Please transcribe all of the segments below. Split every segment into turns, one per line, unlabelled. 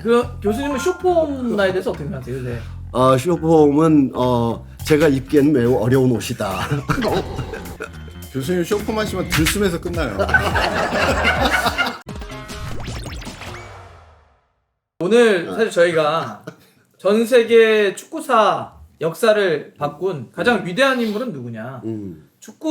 그 교수님은 슈퍼홈 문화에 대해서 어떻게 생각하세요? 네.
슈퍼홈은 제가 입기에는 매우 어려운 옷이다.
교수님 쇼폼 하시면 들숨에서 끝나요.
오늘 사실 저희가 전 세계 축구사 역사를 바꾼 가장 위대한 인물은 누구냐? 축구는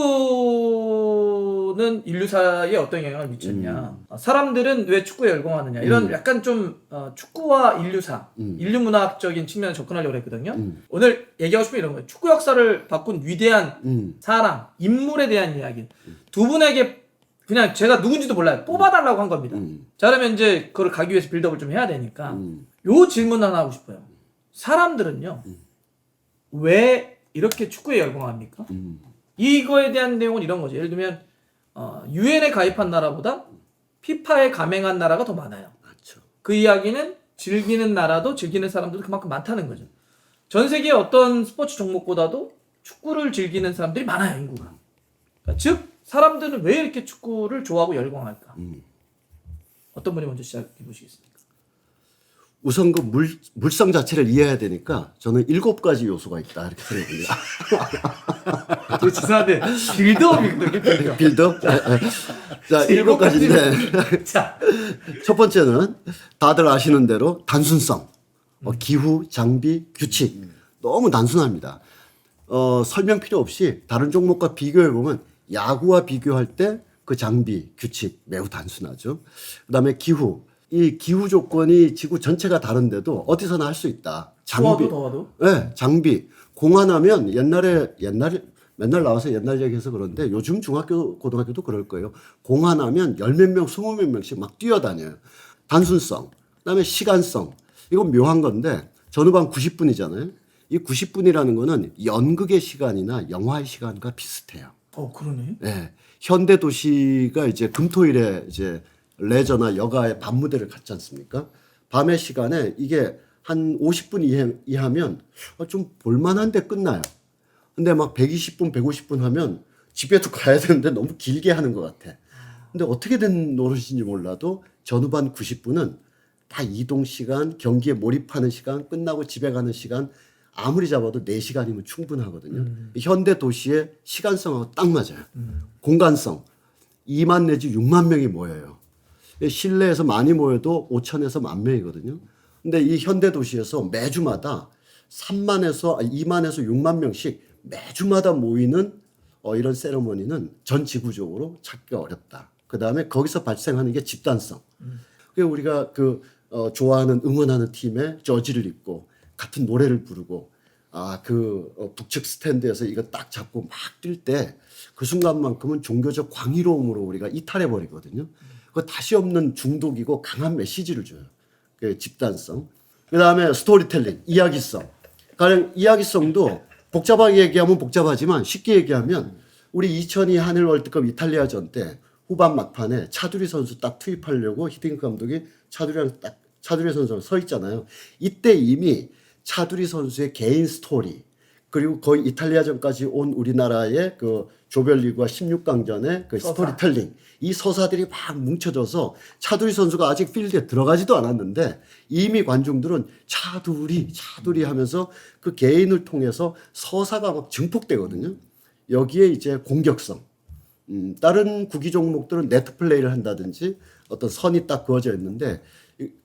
인류사에 어떤 영향을 미쳤냐? 사람들은 왜 축구에 열광하느냐? 이런 약간 좀 축구와 인류사, 인류 문학적인 측면에 접근하려고 했거든요. 오늘 얘기하고 싶은 이런 거예요. 축구 역사를 바꾼 위대한 사람, 인물에 대한 이야기. 두 분에게 그냥 제가 누군지도 몰라요. 뽑아달라고 한 겁니다. 자, 그러면 이제 그걸 가기 위해서 빌드업을 좀 해야 되니까 요 질문 하나 하고 싶어요. 사람들은요, 왜 이렇게 축구에 열광합니까? 이거에 대한 내용은 이런 거죠. 예를 들면 유엔에 가입한 나라보다 피파에 가맹한 나라가 더 많아요.
그렇죠.
그 이야기는 즐기는 나라도 즐기는 사람들도 그만큼 많다는 거죠. 전 세계의 어떤 스포츠 종목보다도 축구를 즐기는 사람들이 많아요, 인구가. 그러니까 즉 사람들은 왜 이렇게 축구를 좋아하고 열광할까? 어떤 분이 먼저 시작해 보시겠습니까?
우선 그 물성 자체를 이해해야 되니까 저는 7가지 요소가 있다 이렇게 생각합니다.
되게 죄송한데 빌드업이거든요.
빌드업? 자, 7가지인데
자,
첫 번째는 다들 아시는 대로 단순성, 기후, 장비, 규칙 너무 단순합니다. 설명 필요 없이 다른 종목과 비교해 보면 야구와 비교할 때 그 장비, 규칙 매우 단순하죠. 그다음에 기후. 이 기후 조건이 지구 전체가 다른데도 어디서나 할 수 있다. 장비.
더워도?
네, 장비. 공환하면 옛날에 맨날 나와서 옛날 얘기해서 그런데 요즘 중학교, 고등학교도 그럴 거예요. 공환하면 열 몇 명, 20몇 명씩 막 뛰어다녀요. 단순성. 그다음에 시간성. 이건 묘한 건데 전후반 90분이잖아요. 이 90분이라는 거는 연극의 시간이나 영화의 시간과 비슷해요.
그러네.
네. 현대 도시가 이제 금토일에 이제 레저나 여가의 밤 무대를 갖지 않습니까? 밤의 시간에 이게 한 50분 이하면 좀 볼만한데 끝나요. 근데 막 120분, 150분 하면 집에도 가야 되는데 너무 길게 하는 것 같아. 근데 어떻게 된 노릇인지 몰라도 전후반 90분은 다 이동 시간, 경기에 몰입하는 시간, 끝나고 집에 가는 시간 아무리 잡아도 4시간이면 충분하거든요. 현대 도시의 시간성하고 딱 맞아요. 공간성. 2만 내지 6만 명이 모여요. 실내에서 많이 모여도 5천에서 10,000명이거든요. 근데 이 현대 도시에서 매주마다 2만에서 6만 명씩 매주마다 모이는 이런 세레머니는 전 지구적으로 찾기가 어렵다. 그 다음에 거기서 발생하는 게 집단성. 우리가 좋아하는 응원하는 팀의 저지를 입고 같은 노래를 부르고 북측 스탠드에서 이거 딱 잡고 막 뛸 때 그 순간만큼은 종교적 광의로움으로 우리가 이탈해 버리거든요. 그 다시 없는 중독이고 강한 메시지를 줘요. 그 집단성. 그 다음에 스토리텔링, 이야기성. 가령 이야기성도 복잡하게 얘기하면 복잡하지만 쉽게 얘기하면 우리 2002 한일 월드컵 이탈리아전 때 후반 막판에 차두리 선수 딱 투입하려고 히딩크 감독이 차두리 선수랑 서 있잖아요. 이때 이미 차두리 선수의 개인 스토리 그리고 거의 이탈리아전까지 온 우리나라의 그 조별리그와 16강전의 그 스토리텔링 이 서사들이 막 뭉쳐져서 차두리 선수가 아직 필드에 들어가지도 않았는데 이미 관중들은 차두리 하면서 그 개인을 통해서 서사가 막 증폭되거든요. 여기에 이제 공격성. 다른 구기 종목들은 네트 플레이를 한다든지 어떤 선이 딱 그어져 있는데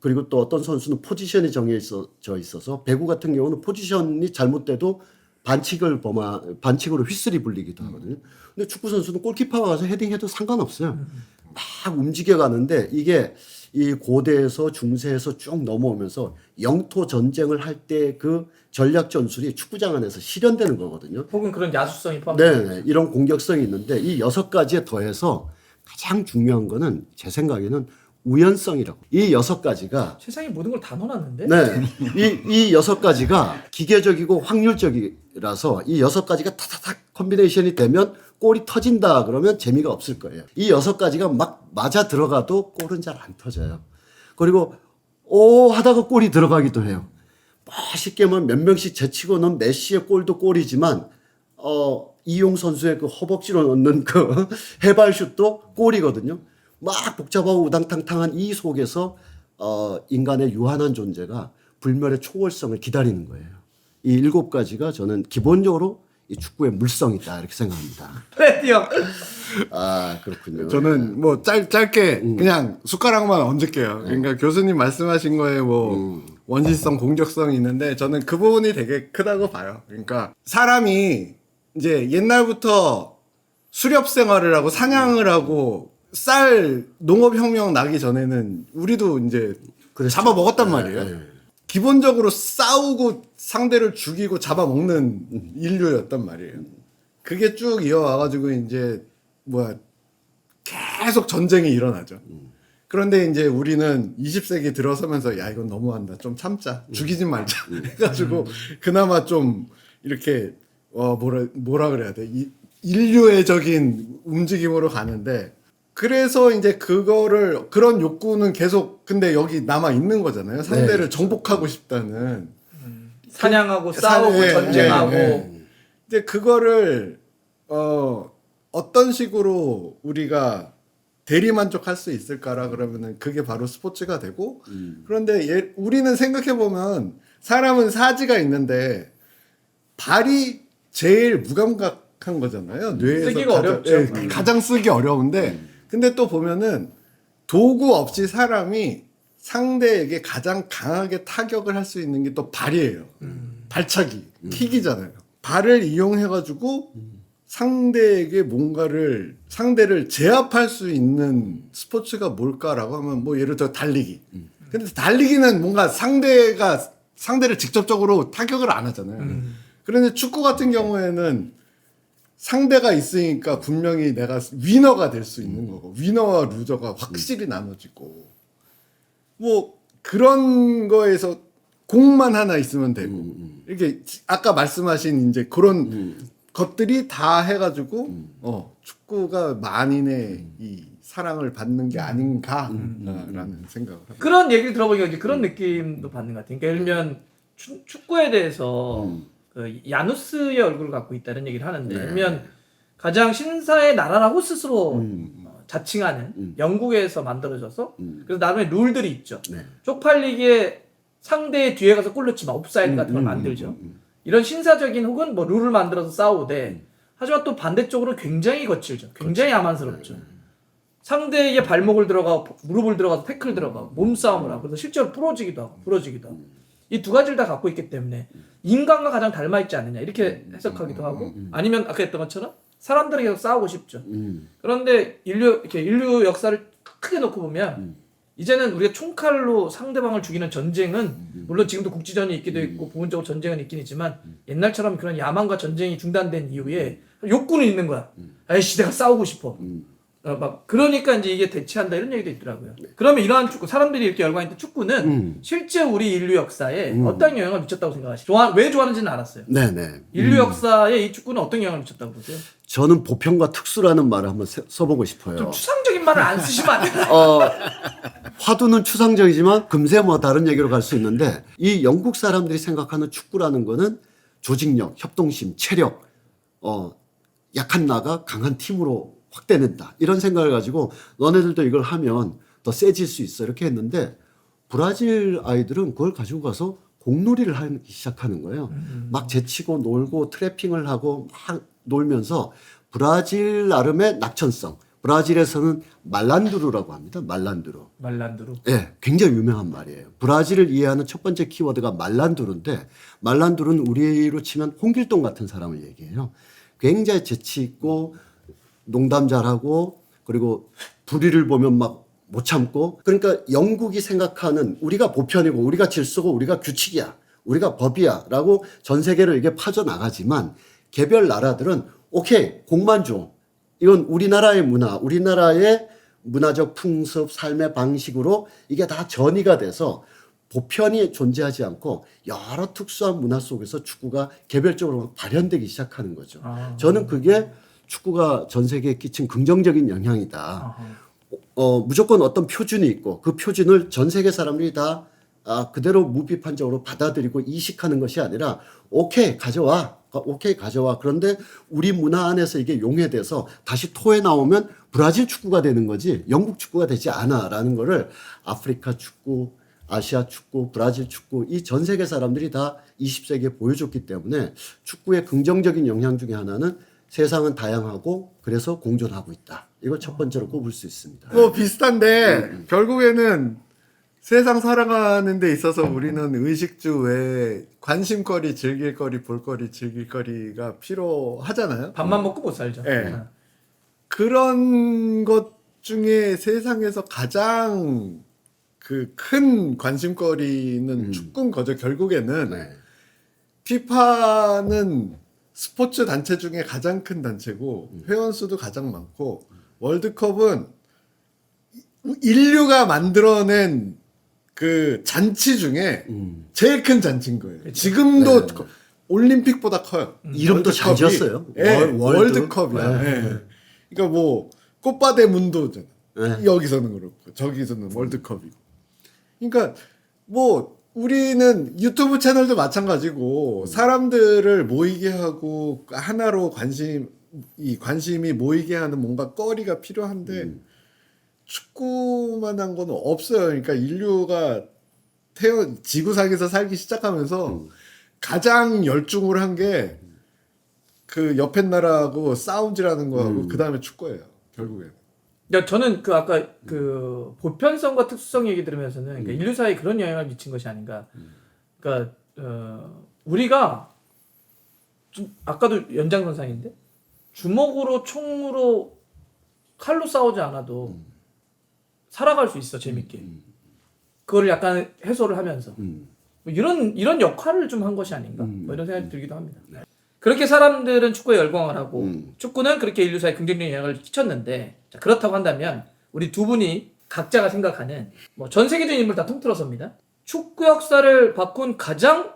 그리고 또 어떤 선수는 포지션이 정해져 있어서 배구 같은 경우는 포지션이 잘못돼도 반칙으로 휘슬이 불리기도 하거든요. 근데 축구 선수는 골키퍼가 가서 헤딩해도 상관없어요. 막 움직여 가는데 이게 이 고대에서 중세에서 쭉 넘어오면서 영토 전쟁을 할 때 그 전략 전술이 축구장 안에서 실현되는 거거든요.
혹은 그런 야수성이 포함되어
네, 이런 공격성이 있는데 이 6가지에 더해서 가장 중요한 거는 제 생각에는 우연성이라고. 이 6가지가
세상에 모든 걸 다 넣어놨는데?
네, 이 6가지가 기계적이고 확률적이라서 이 6가지가 타타닥 컨비네이션이 되면 골이 터진다 그러면 재미가 없을 거예요. 이 6가지가 막 맞아 들어가도 골은 잘 안 터져요. 그리고 하다가 골이 들어가기도 해요. 쉽게 말하면 몇 명씩 제치고 넣은 메시의 골도 골이지만 이용 선수의 그 허벅지로 넣는 그 해발슛도 골이거든요. 막 복잡하고 우당탕탕한 이 속에서 인간의 유한한 존재가 불멸의 초월성을 기다리는 거예요. 이 7가지가 저는 기본적으로 이 축구의 물성이다 이렇게 생각합니다.
프레디요.
아 그렇군요.
저는 뭐 짧게 그냥 숟가락만 얹을게요. 그러니까 교수님 말씀하신 거에 뭐 원시성, 공격성이 있는데 저는 그 부분이 되게 크다고 봐요. 그러니까 사람이 이제 옛날부터 수렵 생활을 하고 사냥을 하고 농업혁명 나기 전에는 우리도 이제 잡아 먹었단 말이에요. 기본적으로 싸우고 상대를 죽이고 잡아먹는 인류였단 말이에요. 그게 쭉 이어와가지고 이제 계속 전쟁이 일어나죠. 그런데 이제 우리는 20세기 들어서면서 야 이건 너무한다. 좀 참자. 죽이지 말자. 해가지고 그나마 좀 이렇게 뭐라 그래야 돼. 인류애적인 움직임으로 가는데 그래서 이제 그런 욕구는 계속 근데 여기 남아 있는 거잖아요. 상대를 정복하고 싶다는.
사냥하고 싸우고 전쟁하고.
이제 그거를 어떤 식으로 우리가 대리만족할 수 있을까라 그러면은 그게 바로 스포츠가 되고 그런데 우리는 생각해 보면 사람은 사지가 있는데 발이 제일 무감각한 거잖아요. 뇌에서
쓰기가 어렵죠.
가장 쓰기 어려운데 근데 또 보면은 도구 없이 사람이 상대에게 가장 강하게 타격을 할 수 있는 게 또 발이에요. 발차기, 킥이잖아요. 발을 이용해가지고 상대에게 상대를 제압할 수 있는 스포츠가 뭘까라고 하면 뭐 예를 들어 달리기. 근데 달리기는 뭔가 상대를 직접적으로 타격을 안 하잖아요. 그런데 축구 같은 경우에는 상대가 있으니까 분명히 내가 위너가 될 수 있는 거고 위너와 루저가 확실히 나눠지고 뭐 그런 거에서 공만 하나 있으면 되고 이렇게 아까 말씀하신 이제 그런 것들이 다 해가지고 축구가 만인의 이 사랑을 받는 게 아닌가라는 생각을 합니다.
그런 얘기를 들어보니까 이제 그런 느낌도 받는 것 같아요. 그러니까 예를 들면 축구에 대해서 그 야누스의 얼굴을 갖고 있다는 얘기를 하는데 예를 들면 가장 신사의 나라라고 스스로 자칭하는 영국에서 만들어져서 그래서 나름의 룰들이 있죠. 쪽팔리기에 상대의 뒤에 가서 골 넣지 마. 옵사이드 같은 걸 만들죠. 이런 신사적인 혹은 뭐 룰을 만들어서 싸우되 하지만 또 반대쪽으로 굉장히 거칠죠. 굉장히 야만스럽죠. 상대에게 발목을 들어가고 무릎을 들어가서 태클 들어가고 몸싸움을 하고 그래서 실제로 부러지기도 하고 이 두 가지를 다 갖고 있기 때문에 인간과 가장 닮아 있지 않느냐 이렇게 해석하기도 하고 아니면 아까 했던 것처럼 사람들이 계속 싸우고 싶죠. 그런데 인류 역사를 크게 놓고 보면 이제는 우리가 총칼로 상대방을 죽이는 전쟁은 물론 지금도 국지전이 있기도 있고 부분적으로 전쟁은 있긴 있지만 옛날처럼 그런 야망과 전쟁이 중단된 이후에 욕구는 있는 거야. 아이씨 내가 싸우고 싶어. 막 그러니까 이제 이게 대체한다 이런 얘기도 있더라고요. 그러면 이러한 축구 사람들이 이렇게 열광 있는 축구는 실제 우리 인류 역사에 어떤 영향을 미쳤다고 생각하시죠? 왜 좋아하는지는 알았어요.
네네.
인류 역사에 이 축구는 어떤 영향을 미쳤다고 보세요?
저는 보편과 특수라는 말을 한번 써보고 싶어요.
좀 추상적인 말을 안 쓰시면 안 돼요.
화두는 추상적이지만 금세 뭐 다른 얘기로 갈 수 있는데 이 영국 사람들이 생각하는 축구라는 거는 조직력, 협동심, 체력, 약한 나가 강한 팀으로 확대된다. 이런 생각을 가지고 너네들도 이걸 하면 더 세질 수 있어. 이렇게 했는데 브라질 아이들은 그걸 가지고 가서 공놀이를 하기 시작하는 거예요. 막 제치고 놀고 트래핑을 하고 막 놀면서 브라질 나름의 낙천성. 브라질에서는 말란두루라고 합니다. 말란두루. 예, 굉장히 유명한 말이에요. 브라질을 이해하는 첫 번째 키워드가 말란두루인데 말란두루는 우리로 치면 홍길동 같은 사람을 얘기해요. 굉장히 재치 있고 농담 잘하고 그리고 불의를 보면 막 못 참고 그러니까 영국이 생각하는 우리가 보편이고 우리가 질서고 우리가 규칙이야 우리가 법이야 라고 전 세계로 이게 파져나가지만 개별 나라들은 오케이 공만 줘 이건 우리나라의 문화 우리나라의 문화적 풍습 삶의 방식으로 이게 다 전이가 돼서 보편이 존재하지 않고 여러 특수한 문화 속에서 축구가 개별적으로 발현되기 시작하는 거죠. 저는 그게 축구가 전 세계에 끼친 긍정적인 영향이다. 무조건 어떤 표준이 있고 그 표준을 전 세계 사람들이 다 그대로 무비판적으로 받아들이고 이식하는 것이 아니라 오케이 가져와. 오케이 가져와. 그런데 우리 문화 안에서 이게 용해돼서 다시 토에 나오면 브라질 축구가 되는 거지 영국 축구가 되지 않아라는 거를 아프리카 축구, 아시아 축구, 브라질 축구 이 전 세계 사람들이 다 20세기에 보여줬기 때문에 축구의 긍정적인 영향 중에 하나는 세상은 다양하고 그래서 공존하고 있다. 이걸 첫 번째로 꼽을 수 있습니다.
뭐 비슷한데 결국에는 세상 살아가는 데 있어서 우리는 의식주 외에 관심거리, 즐길거리, 볼거리, 즐길거리가 필요하잖아요.
밥만 먹고 못 살죠.
네. 그런 것 중에 세상에서 가장 그 큰 관심거리는 축구인 거죠. 결국에는
네.
피파는 스포츠 단체 중에 가장 큰 단체고 회원 수도 가장 많고 월드컵은 인류가 만들어낸 그 잔치 중에 제일 큰 잔치인 거예요. 지금도 올림픽보다 커요.
이름도 잘
월드컵이.
지었어요.
예,
월드.
월드컵이야.
네.
예. 그러니까 뭐 꽃바대 문도잖아.
네.
여기서는 그렇고 저기서는 월드컵이고. 그러니까 뭐 우리는 유튜브 채널도 마찬가지고 사람들을 모이게 하고 하나로 관심이 모이게 하는 뭔가 거리가 필요한데 축구만한 건 없어요. 그러니까 인류가 지구상에서 살기 시작하면서 가장 열중을 한 게 그 옆에 나라하고 싸움질하는 거하고 그 다음에 축구예요. 결국에는.
야, 저는 그 아까 그 보편성과 특수성 얘기 들으면서는 그러니까 인류사에 그런 영향을 미친 것이 아닌가. 그러니까 우리가 좀 아까도 연장선상인데 주먹으로 총으로 칼로 싸우지 않아도 살아갈 수 있어 재밌게. 그거를 약간 해소를 하면서 뭐 이런 역할을 좀 한 것이 아닌가. 뭐 이런 생각이 들기도 합니다. 그렇게 사람들은 축구에 열광을 하고 축구는 그렇게 인류사에 긍정적인 영향을 끼쳤는데 자, 그렇다고 한다면 우리 두 분이 각자가 생각하는 뭐 전 세계적인 인물 다 통틀어서입니다. 축구 역사를 바꾼 가장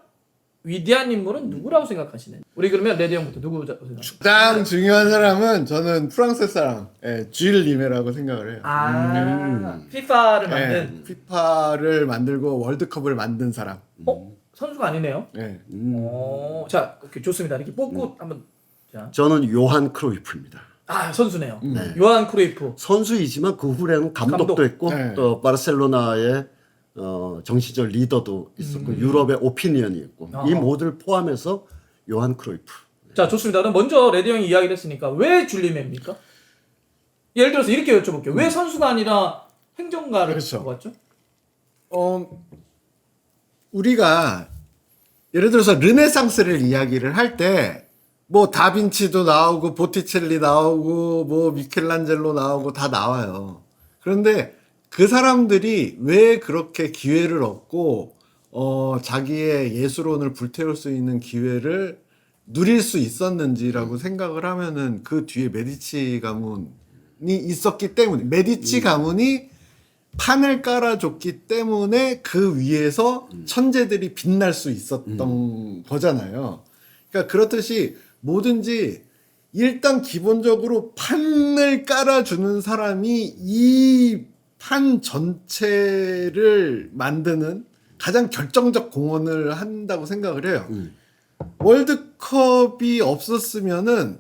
위대한 인물은 누구라고 생각하시나요? 우리 그러면 레드 형부터 누구 생각하세요?
가장 중요한 사람은 저는 프랑스 사람, 줄 리메라고 생각을 해요.
피파를 만든
피파를 만들고 월드컵을 만든 사람.
선수가 아니네요.
네.
자, 오케이, 좋습니다. 이렇게 뽑고 한번 자.
저는 요한 크루이프입니다.
선수네요. 요한 크루이프.
선수이지만 그 후에는 감독도
감독.
했고
네.
또 바르셀로나의 정신적 리더도 있었고 유럽의 오피니언이 있고 이 모두를 포함해서 요한 크루이프.
자, 좋습니다. 그럼 먼저 레드 형이 이야기를 했으니까 왜 줄리메입니까? 예를 들어서 이렇게 여쭤볼게요. 왜 선수가 아니라 행정가를
그렇죠.
뽑았죠?
우리가 예를 들어서 르네상스를 이야기를 할 때 뭐 다빈치도 나오고 보티첼리 나오고 뭐 미켈란젤로 나오고 다 나와요. 그런데 그 사람들이 왜 그렇게 기회를 얻고 자기의 예술혼을 불태울 수 있는 기회를 누릴 수 있었는지라고 생각을 하면은 그 뒤에 메디치 가문이 있었기 때문에 메디치 가문이 판을 깔아줬기 때문에 그 위에서 천재들이 빛날 수 있었던 거잖아요. 그러니까 그렇듯이 뭐든지 일단 기본적으로 판을 깔아주는 사람이 이 판 전체를 만드는 가장 결정적 공헌을 한다고 생각을 해요. 월드컵이 없었으면은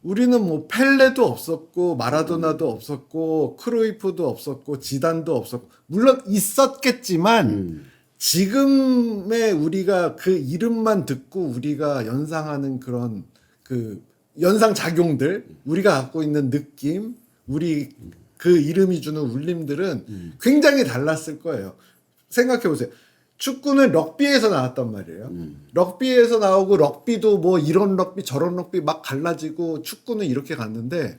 우리는 뭐 펠레도 없었고 마라도나도 없었고 크루이프도 없었고 지단도 없었고 물론 있었겠지만 지금의 우리가 그 이름만 듣고 우리가 연상하는 그런 그 연상 작용들 우리가 갖고 있는 느낌 우리 그 이름이 주는 울림들은 굉장히 달랐을 거예요. 생각해 보세요. 축구는 럭비에서 나왔단 말이에요. 럭비에서 나오고 럭비도 뭐 이런 럭비 저런 럭비 막 갈라지고 축구는 이렇게 갔는데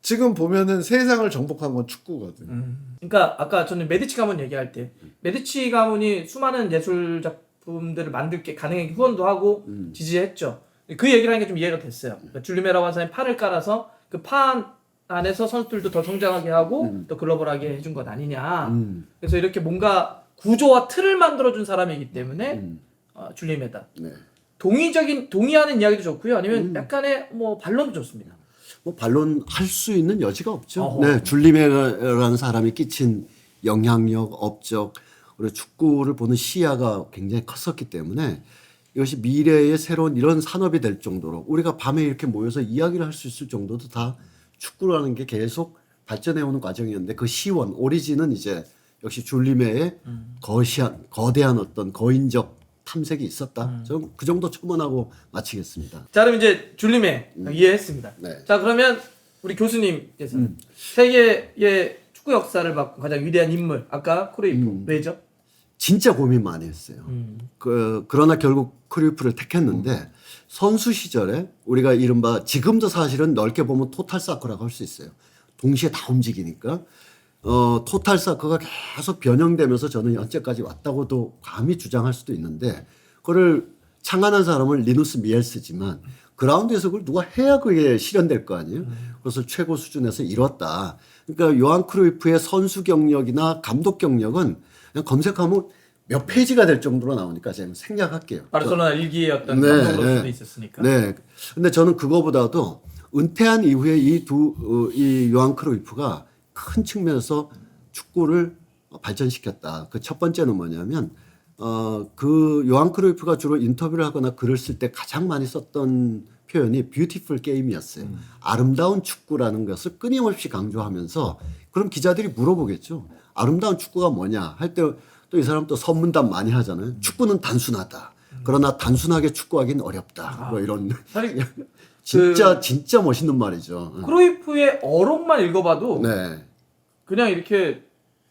지금 보면은 세상을 정복한 건 축구거든.
그러니까 아까 저는 메디치 가문 얘기할 때 메디치 가문이 수많은 예술 작품들을 만들게 가능하게 후원도 하고 지지했죠. 그 얘기를 하니까 좀 이해가 됐어요. 그러니까 줄리메라고 하는 사람이 판을 깔아서 그 판 안에서 선수들도 더 성장하게 하고 또 글로벌하게 해준 것 아니냐. 그래서 이렇게 뭔가 구조와 틀을 만들어준 사람이기 때문에 줄리메다.
네.
동의하는 이야기도 좋고요. 아니면 약간의 뭐 반론도 좋습니다.
뭐 반론할 수 있는 여지가 없죠.
어허.
네, 줄리메라는 사람이 끼친 영향력, 업적 그리고 축구를 보는 시야가 굉장히 컸었기 때문에 이것이 미래의 새로운 이런 산업이 될 정도로 우리가 밤에 이렇게 모여서 이야기를 할 수 있을 정도도 다 축구라는 게 계속 발전해 오는 과정이었는데 그 시원 오리진은 이제 역시 줄리메의 거대한 어떤 거인적 탐색이 있었다. 저는 그 정도 첨언하고 마치겠습니다.
자, 그럼 이제 줄림의 이해했습니다.
네.
자, 그러면 우리 교수님께서 세계의 축구 역사를 바꾼 가장 위대한 인물 아까 크루이프 왜죠?
진짜 고민 많이 했어요. 그러나 결국 크루이프를 택했는데 선수 시절에 우리가 이른바 지금도 사실은 넓게 보면 토탈 사커라고 할 수 있어요. 동시에 다 움직이니까 토탈 사커가 계속 변형되면서 저는 현재까지 왔다고도 감히 주장할 수도 있는데 그걸 창안한 사람은 리누스 미엘스지만 그라운드에서 그걸 누가 해야 그게 실현될 거 아니에요. 그래서 최고 수준에서 이뤘다. 그러니까 요한 크루이프의 선수 경력이나 감독 경력은 그냥 검색하면 몇 페이지가 될 정도로 나오니까 제가 생략할게요.
바르셀로나 일기의 어떤
네,
감독으로서도
네.
있었으니까.
네. 근데 저는 그거보다도 은퇴한 이후에 이 요한 크루이프가 큰 측면에서 축구를 발전시켰다. 그 첫 번째는 뭐냐면 그 요한 크루이프가 주로 인터뷰를 하거나 글을 쓸 때 가장 많이 썼던 표현이 뷰티풀 게임이었어요. 아름다운 축구라는 것을 끊임없이 강조하면서 그럼 기자들이 물어보겠죠. 아름다운 축구가 뭐냐 할 때 또 이 사람 또 선문답 많이 하잖아요. 축구는 단순하다. 그러나 단순하게 축구하기는 어렵다. 뭐 이런
사실
진짜 멋있는 말이죠.
크루이프의 어록만 읽어봐도
네.
그냥 이렇게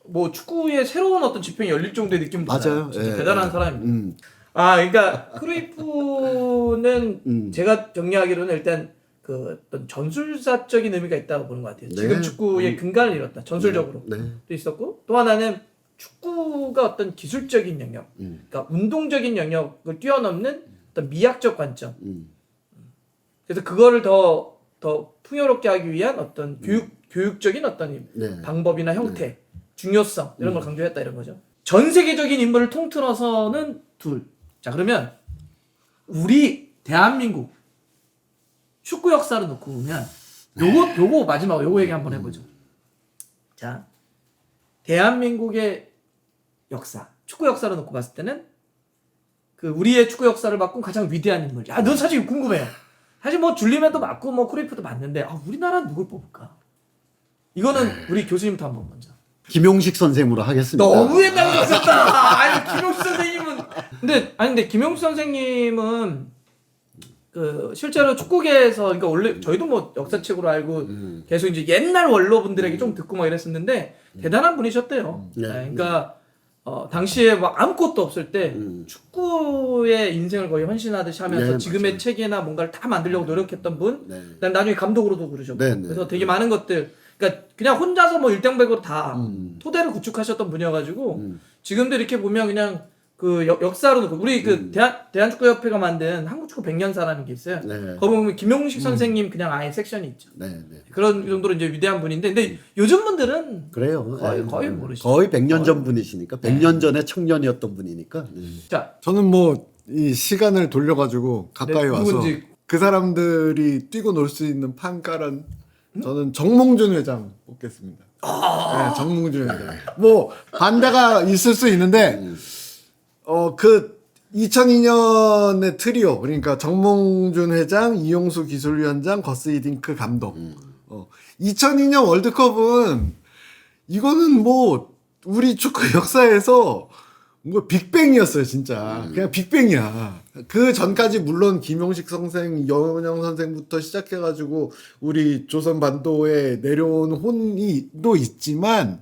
뭐 축구의 새로운 어떤 지평이 열릴 정도의 느낌도
맞아요.
들어요. 진짜
예,
대단한
예.
사람입니다. 아, 그러니까 크루이프는 제가 정리하기로는 일단 그 어떤 전술사적인 의미가 있다고 보는 것 같아요.
네.
지금 축구의 근간을 잃었다. 전술적으로
네.
도 있었고 또 하나는 축구가 어떤 기술적인 영역, 그러니까 운동적인 영역을 뛰어넘는 어떤 미학적 관점. 그래서 그거를 더 풍요롭게 하기 위한 어떤 교육적인 어떤
네.
방법이나 형태, 중요성 이런 걸 강조했다 이런 거죠. 전 세계적인 인물을 통틀어서는 둘. 자, 그러면 우리 대한민국 축구 역사를 놓고 보면 요거 마지막으로 요거 얘기 한번 해보죠. 자, 대한민국의 역사, 축구 역사를 놓고 봤을 때는 그 우리의 축구 역사를 바꾼 가장 위대한 인물. 야, 넌 사실 궁금해요. 사실 뭐 줄리맨도 맞고 뭐 크루이프도 맞는데 우리나라는 누굴 뽑을까? 이거는 우리 교수님부터 한번 먼저.
김용식 선생으로 하겠습니다.
너무 옛날에 하셨다. 아니 김용식 선생님은 근데 김용식 선생님은 그 실제로 축구계에서 그러니까 원래 저희도 뭐 역사책으로 알고 계속 이제 옛날 원로분들에게 좀 듣고 막 이랬었는데 대단한 분이셨대요.
네.
그러니까 당시에 막 아무것도 없을 때 축구의 인생을 거의 헌신하듯이 하면서
네,
지금의
맞아요.
체계나 뭔가를 다 만들려고 노력했던 분.
네.
그다음 나중에 감독으로도 그러셨고.
네, 네.
그래서 되게 많은 것들 그러니까 그냥 혼자서 뭐 일당백으로 다 토대를 구축하셨던 분이어가지고 지금도 이렇게 보면 그냥 그 역사로 놓고 우리 그 대한축구협회가 만든 한국축구 100년사라는 게 있어요.
네.
거기 보면 김용식 선생님 그냥 아예 섹션이 있죠.
네, 네.
그런 정도로 이제 위대한 분인데 근데 요즘 분들은
그래요.
거의 모르시죠.
거의 100년 전 분이시니까 100년 전에 청년이었던 분이니까.
자,
저는 뭐 이 시간을 돌려가지고 가까이
네,
와서
누군지.
그 사람들이 뛰고 놀 수 있는 판가란 저는 정몽준 회장 뽑겠습니다. 네, 정몽준 회장. 뭐 반대가 있을 수 있는데 그 2002년의 트리오 그러니까 정몽준 회장, 이용수 기술위원장, 거스 히딩크 감독. 2002년 월드컵은 이거는 뭐 우리 축구 역사에서 뭐 빅뱅이었어요 진짜. 그냥 빅뱅이야. 그 전까지 물론 김용식 선생, 여은영 선생부터 시작해가지고 우리 조선 반도에 내려온 혼이도 있지만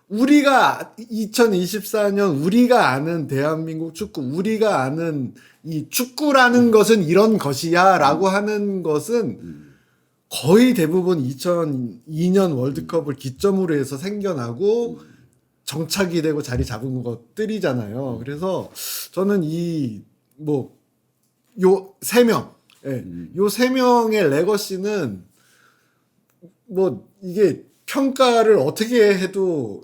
우리가 2024년 우리가 아는 대한민국 축구, 우리가 아는 이 축구라는 것은 이런 것이야라고 하는 것은 거의 대부분 2002년 월드컵을 기점으로 해서 생겨나고 정착이 되고 자리 잡은 것들이잖아요. 그래서 저는 요 세 명, 요 세 명의 레거시는 뭐 이게 평가를 어떻게 해도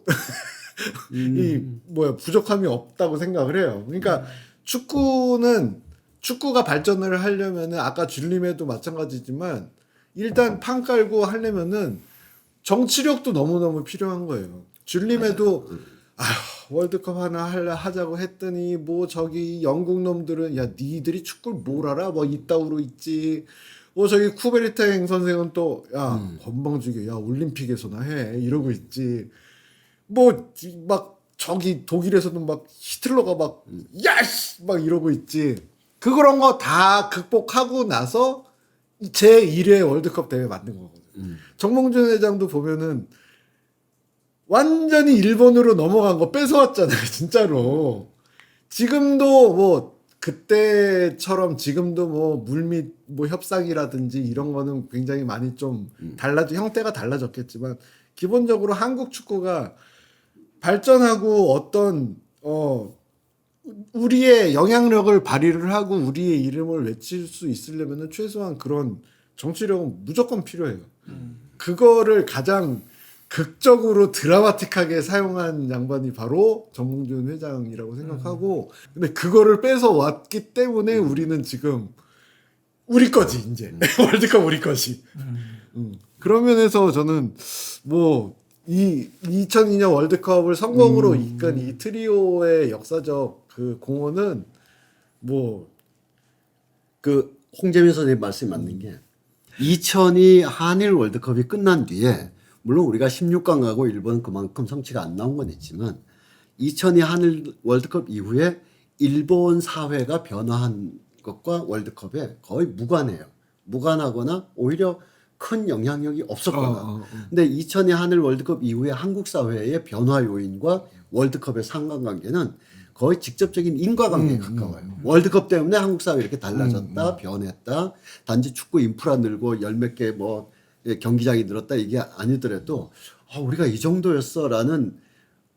부족함이 없다고 생각을 해요. 그러니까 축구가 발전을 하려면은 아까 줄림에도 마찬가지지만 일단 판 깔고 하려면은 정치력도 너무너무 필요한 거예요. 줄림에도 월드컵 하나 하자고 했더니 뭐 저기 영국 놈들은 야 니들이 축구를 뭘 알아? 뭐 이따구로 있지. 뭐 저기 쿠베르탱 선생은 또 야 건방지게 야 올림픽에서나 해 이러고 있지. 뭐 막 저기 독일에서는 막 히틀러가 막 야씨 막 이러고 있지. 그런 거 다 극복하고 나서 제 1회 월드컵 대회 만든 거거든. 정몽준 회장도 보면은 완전히 일본으로 넘어간 거 뺏어왔잖아요, 진짜로. 지금도 뭐 그때처럼 지금도 뭐 물밑 뭐 협상이라든지 이런 거는 굉장히 많이 좀 형태가 달라졌겠지만 기본적으로 한국 축구가 발전하고 어떤 우리의 영향력을 발휘를 하고 우리의 이름을 외칠 수 있으려면은 최소한 그런 정치력은 무조건 필요해요. 그거를 가장 극적으로 드라마틱하게 사용한 양반이 바로 정몽준 회장이라고 생각하고 근데 그거를 뺏어 왔기 때문에 우리는 지금 우리 거지 이제 월드컵 우리 거지. 그런 면에서 저는 뭐 이 2002년 월드컵을 성공으로 이끈 이 트리오의 역사적 그 공헌은 뭐
그 홍재민 선생님 말씀이 맞는 게 2002 한일 월드컵이 끝난 뒤에 물론 우리가 16강 가고 일본은 그만큼 성취가 안 나온 건 있지만 2002 한일 월드컵 이후에 일본 사회가 변화한 것과 월드컵에 거의 무관해요. 무관하거나 오히려 큰 영향력이 없었거나. 근데 2002 한일 월드컵 이후에 한국 사회의 변화 요인과 월드컵의 상관관계는 거의 직접적인 인과관계에 가까워요. 월드컵 때문에 한국 사회 이렇게 달라졌다, 변했다. 단지 축구 인프라 늘고 열 몇 개 뭐 경기장이 늘었다 이게 아니더라도 우리가 이 정도였어라는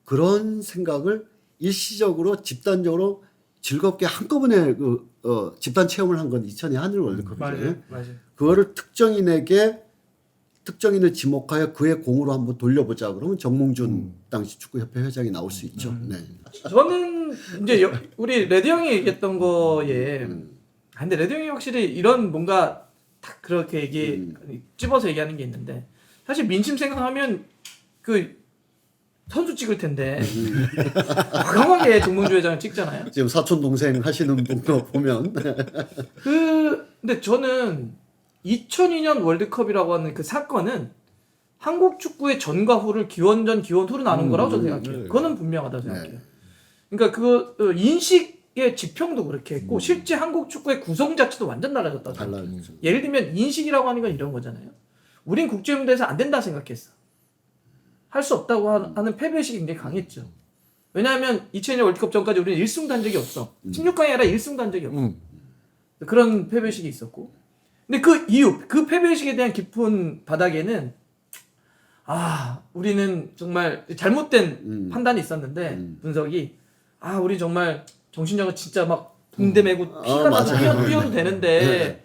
그런 생각을 일시적으로 집단적으로 즐겁게 한꺼번에 집단 체험을 한 건 2002 한일 월드컵이잖아요.
맞아요.
그거를 특정인을 지목하여 그의 공으로 한번 돌려보자 그러면 정몽준 당시 축구협회 회장이 나올 수 있죠. 네.
저는 이제 우리 레드 형이 얘기했던 거에 근데 레드 형이 확실히 이런 뭔가 딱 그렇게 찝어서 얘기하는 게 있는데 사실 민심 생각하면 그 선수 찍을 텐데 과감하게 정몽준 회장을 찍잖아요.
지금 사촌 동생 하시는 분 보면
근데 저는 2002년 월드컵이라고 하는 그 사건은 한국 축구의 전과 후를 기원전 기원 후로 나눈 거라고 저는 생각해요. 그거는 분명하다고 생각해요. 그러니까 그 인식의 지평도 그렇게 했고 실제 한국 축구의 구성 자체도 완전 달라졌다고 생각해요. 예를 들면 인식이라고 하는 건 이런 거잖아요. 우린 국제무대에서 안 된다 생각했어. 할 수 없다고 하는 패배의식이 굉장히 강했죠. 왜냐하면 2002년 월드컵 전까지 우리는 1승도 한 적이 없어. 16강이 아니라 1승도 한 적이 없어. 그런 패배의식이 있었고 근데 그 이유, 그 패배의식에 대한 깊은 바닥에는 우리는 정말 잘못된 판단이 있었는데 분석이 우리 정말 정신력은 진짜 막 붕대 메고 피가 나서 뛰어도 되는데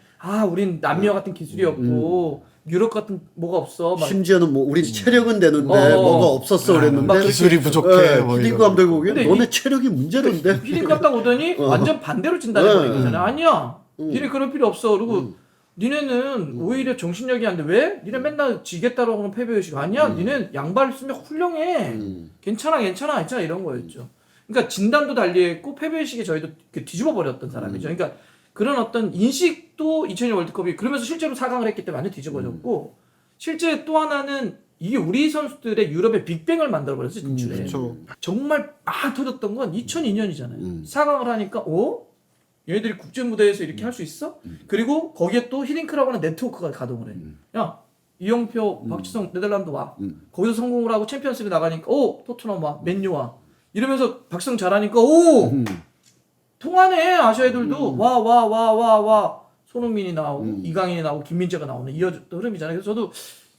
우린 남미와 같은 기술이 없고 유럽 같은 뭐가 없어. 막
심지어는 뭐 우리 체력은 되는데 뭐가 없었어 그랬는데
기술이 부족해. 뭐
피딩 감독이 보기엔 너네 체력이 문제던데.
피딩 갔다 오더니 완전 반대로 진단해 버린 거잖아. 아니야. 니네 그럴 필요 없어. 그리고 니네는 오히려 정신력이 안 돼. 왜? 니네 맨날 지겠다라고 하는 패배의식 아니야. 니네 양발 쓰면 훌륭해. 괜찮아 이런 거였죠. 그러니까 진단도 달리했고 패배의식에 저희도 뒤집어 버렸던 사람이죠. 그러니까 그런 어떤 인식도 2002년 월드컵이 그러면서 실제로 4강을 했기 때문에 완전 뒤집어졌고 실제 또 하나는 이게 우리 선수들의 유럽의 빅뱅을 만들어버렸어요. 진출에.
그렇죠.
정말 막 터졌던 건 2002년이잖아요. 4강을 하니까 얘네들이 국제무대에서 이렇게 할 수 있어? 그리고 거기에 또 히딩크라고 하는 네트워크가 가동을 해. 야 이영표, 박지성 네덜란드 와. 거기서 성공을 하고 챔피언스리그 나가니까 토트넘 와, 맨유 와. 이러면서 박지성 잘하니까 통하네 아시아 애들도 와 손흥민이 나오고 이강인이 나오고 김민재가 나오는 이어졌던 흐름이잖아요. 그래서 저도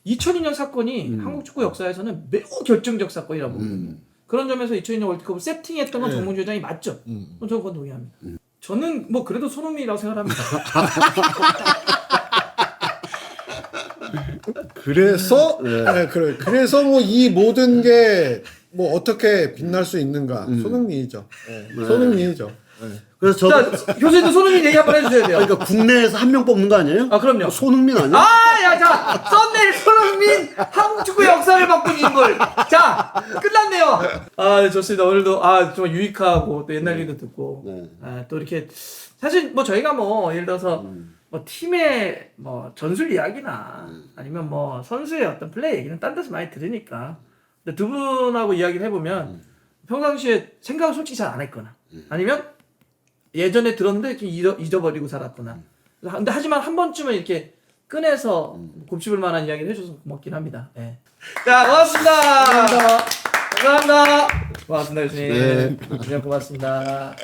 2002년 사건이 한국 축구 역사에서는 매우 결정적 사건이라고 봅니다. 그런 점에서 2002년 월드컵을 세팅했던 건 정몽준 회장이 맞죠. 저는 그건 동의합니다. 저는 뭐 그래도 손흥민이라고 생각합니다.
그래서 그래서 뭐 이 모든 게 뭐 어떻게 빛날 수 있는가 손흥민이죠. 손흥민이죠.
그래서 저도
자, 교수님도 손흥민 얘기 한번 해주셔야 돼요.
그러니까 국내에서 한 명 뽑는 거 아니에요?
아, 그럼요.
손흥민 아니야?
아, 야, 자, 썸네일 손흥민 한국 축구 역사를 바꾼 인물. 자, 끝났네요. 아, 네, 좋습니다. 오늘도 정말 유익하고 또 옛날 얘기도 듣고
네.
또 이렇게 사실 뭐 저희가 뭐 예를 들어서 뭐 팀의 뭐 전술 이야기나 아니면 뭐 선수의 어떤 플레이 얘기는 딴 데서 많이 들으니까 근데 두 분하고 이야기를 해보면 평상시에 생각을 솔직히 잘 안 했거나 아니면 예전에 들었는데 이렇게 잊어버리고 살았구나. 근데 하지만 한 번쯤은 이렇게 꺼내서 곱씹을 만한 이야기를 해줘서 고맙긴 합니다. 네. 자, 고맙습니다. 감사합니다. 고맙습니다, 교수님.
네.
고맙습니다.